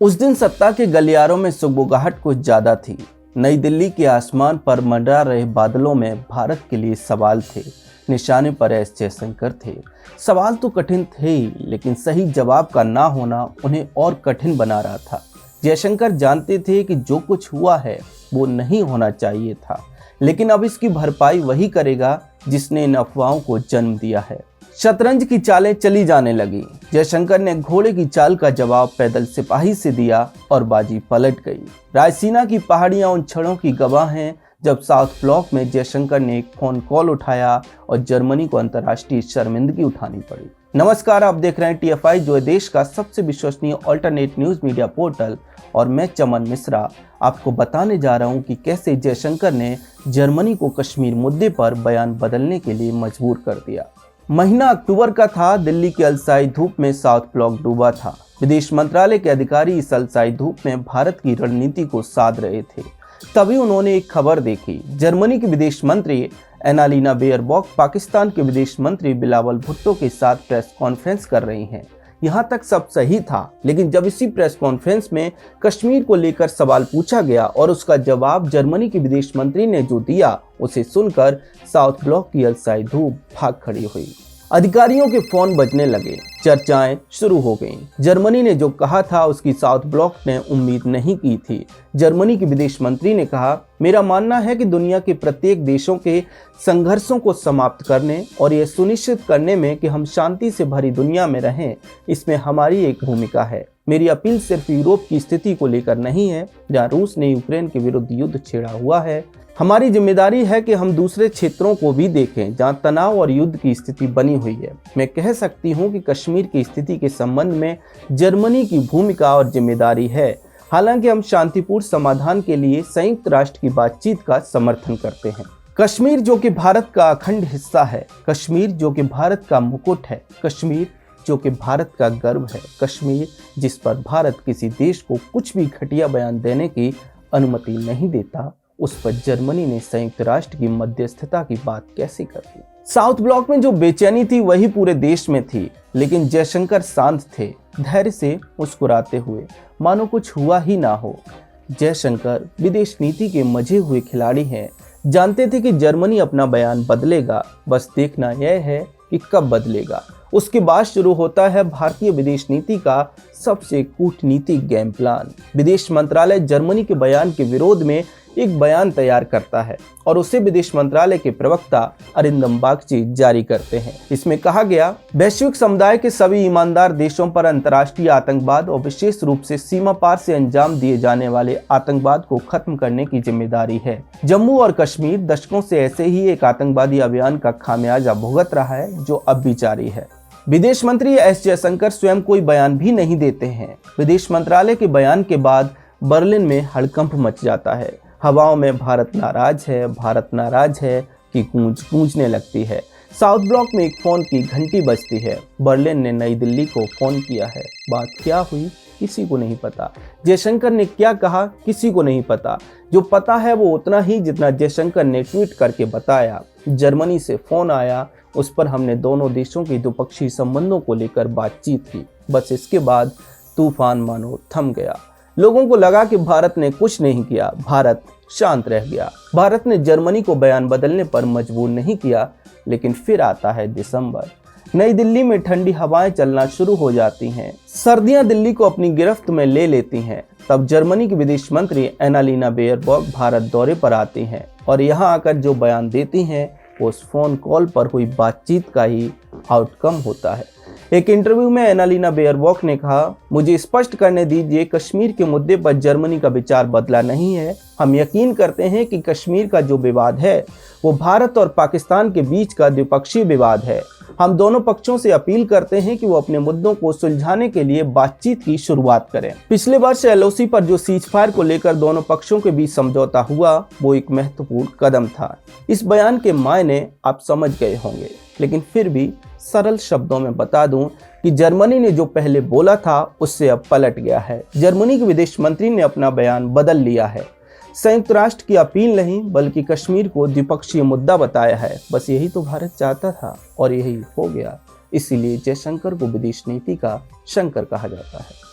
उस दिन सत्ता के गलियारों में सुगबुगाहट कुछ ज्यादा थी। नई दिल्ली के आसमान पर मंडरा रहे बादलों में भारत के लिए सवाल थे। निशाने पर एस जयशंकर थे। सवाल तो कठिन थे ही, लेकिन सही जवाब का ना होना उन्हें और कठिन बना रहा था। जयशंकर जानते थे कि जो कुछ हुआ है वो नहीं होना चाहिए था, लेकिन अब इसकी भरपाई वही करेगा जिसने इन अफवाहों को जन्म दिया है। शतरंज की चालें चली जाने लगी। जयशंकर ने घोड़े की चाल का जवाब पैदल सिपाही से दिया और बाजी पलट गई। रायसीना की पहाड़ियां उन क्षणों की गवाह हैं जब साउथ ब्लॉक में जयशंकर ने एक फोन कॉल उठाया और जर्मनी को अंतर्राष्ट्रीय शर्मिंदगी उठानी पड़ी। नमस्कार, आप देख रहे हैं TFI, जो है देश का सबसे विश्वसनीय अल्टरनेट न्यूज मीडिया पोर्टल, और मैं चमन मिश्रा आपको बताने जा रहा हूं कि कैसे जयशंकर ने जर्मनी को कश्मीर मुद्दे पर बयान बदलने के लिए मजबूर कर दिया। महीना अक्टूबर का था। दिल्ली की अलसाई धूप में साउथ ब्लॉक डूबा था। विदेश मंत्रालय के अधिकारी इस अलसाई धूप में भारत की रणनीति को साध रहे थे। तभी उन्होंने एक खबर देखी। जर्मनी के विदेश मंत्री एनालिना बेयरबॉक पाकिस्तान के विदेश मंत्री बिलावल भुट्टो के साथ प्रेस कॉन्फ्रेंस कर रही हैं। यहाँ तक सब सही था, लेकिन जब इसी प्रेस कॉन्फ्रेंस में कश्मीर को लेकर सवाल पूछा गया और उसका जवाब जर्मनी के विदेश मंत्री ने जो दिया, उसे सुनकर साउथ ब्लॉक की अलसाई धूप भाग खड़ी हुई। अधिकारियों के फोन बजने लगे, चर्चाएं शुरू हो गईं। जर्मनी ने जो कहा था उसकी साउथ ब्लॉक ने उम्मीद नहीं की थी। जर्मनी के विदेश मंत्री ने कहा, मेरा मानना है कि दुनिया के प्रत्येक देशों के संघर्षों को समाप्त करने और यह सुनिश्चित करने में कि हम शांति से भरी दुनिया में रहें, इसमें हमारी एक भूमिका है। मेरी अपील सिर्फ यूरोप की स्थिति को लेकर नहीं है, जहां रूस ने यूक्रेन के विरुद्ध युद्ध छेड़ा हुआ है। हमारी जिम्मेदारी है कि हम दूसरे क्षेत्रों को भी देखें जहां तनाव और युद्ध की स्थिति बनी हुई है। मैं कह सकती हूं कि कश्मीर की स्थिति के संबंध में जर्मनी की भूमिका और जिम्मेदारी है। हालांकि हम शांतिपूर्ण समाधान के लिए संयुक्त राष्ट्र की बातचीत का समर्थन करते हैं। कश्मीर जो कि भारत का अखंड हिस्सा है, कश्मीर जो कि भारत का मुकुट है, कश्मीर जो कि भारत का गर्व है, कश्मीर जिस पर भारत किसी देश को कुछ भी घटिया बयान देने की अनुमति नहीं देता, उस पर जर्मनी ने संयुक्त राष्ट्र की मध्यस्थता की बात कैसे कर दी। साउथ ब्लॉक में जो बेचैनी थी वही पूरे देश में थी, लेकिन जयशंकर शांत थे, धैर्य से मुस्कुराते हुए, मानो कुछ हुआ ही ना हो। जयशंकर विदेश नीति के मजे हुए खिलाड़ी हैं, जानते थे कि जर्मनी अपना बयान बदलेगा, बस देखना यह है कि कब बदलेगा। उसके बाद शुरू होता है भारतीय विदेश नीति का सबसे कूटनीतिक गेम प्लान। विदेश मंत्रालय जर्मनी के बयान के विरोध में एक बयान तैयार करता है और उसे विदेश मंत्रालय के प्रवक्ता अरिंदम बागची जारी करते हैं। इसमें कहा गया, वैश्विक समुदाय के सभी ईमानदार देशों पर अंतर्राष्ट्रीय आतंकवाद और विशेष रूप से सीमा पार से अंजाम दिए जाने वाले आतंकवाद को खत्म करने की जिम्मेदारी है। जम्मू और कश्मीर दशकों से ऐसे ही एक आतंकवादी अभियान का खामियाजा भुगत रहा है, जो अब भी जारी है। विदेश मंत्री एस जयशंकर स्वयं कोई बयान भी नहीं देते हैं। विदेश मंत्रालय के बयान के बाद बर्लिन में हड़कंप मच जाता है। हवाओं में भारत नाराज है की गूंज गूंजने लगती है। साउथ ब्लॉक में एक फोन की घंटी बजती है। बर्लिन ने नई दिल्ली को फोन किया है। बात क्या हुई किसी को नहीं पता। जयशंकर ने क्या कहा किसी को नहीं पता। जो पता है वो उतना ही जितना जयशंकर ने ट्वीट करके बताया। जर्मनी से फोन आया, उस पर हमने दोनों देशों के द्विपक्षीय संबंधों को लेकर बातचीत की। बस इसके बाद तूफान मानो थम गया। लोगों को लगा कि भारत ने कुछ नहीं किया, भारत शांत रह गया। भारत ने जर्मनी को बयान बदलने पर मजबूर नहीं किया। लेकिन फिर आता है दिसंबर। नई दिल्ली में ठंडी हवाएं चलना शुरू हो जाती हैं। सर्दियां दिल्ली को अपनी गिरफ्त में ले लेती हैं। तब जर्मनी की विदेश मंत्री एनालिना बेयरबॉक भारत दौरे पर आती हैं और यहाँ आकर जो बयान देती हैं वो उस फोन कॉल पर हुई बातचीत का ही आउटकम होता है। एक इंटरव्यू में एनालिना बेयरबॉक ने कहा, मुझे स्पष्ट करने दीजिए, कश्मीर के मुद्दे पर जर्मनी का विचार बदला नहीं है। हम यकीन करते हैं कि कश्मीर का जो विवाद है वो भारत और पाकिस्तान के बीच का द्विपक्षीय विवाद है। हम दोनों पक्षों से अपील करते हैं कि वो अपने मुद्दों को सुलझाने के लिए बातचीत की शुरुआत करें। पिछले वर्ष LOC पर जो सीजफायर को लेकर दोनों पक्षों के बीच समझौता हुआ, वो एक महत्वपूर्ण कदम था। इस बयान के मायने आप समझ गए होंगे, लेकिन फिर भी सरल शब्दों में बता दूं कि जर्मनी ने जो पहले बोला था उससे अब पलट गया है। जर्मनी के विदेश मंत्री ने अपना बयान बदल लिया है। संयुक्त राष्ट्र की अपील नहीं, बल्कि कश्मीर को द्विपक्षीय मुद्दा बताया है। बस यही तो भारत चाहता था और यही हो गया। इसीलिए जयशंकर को विदेश नीति का शंकर कहा जाता है।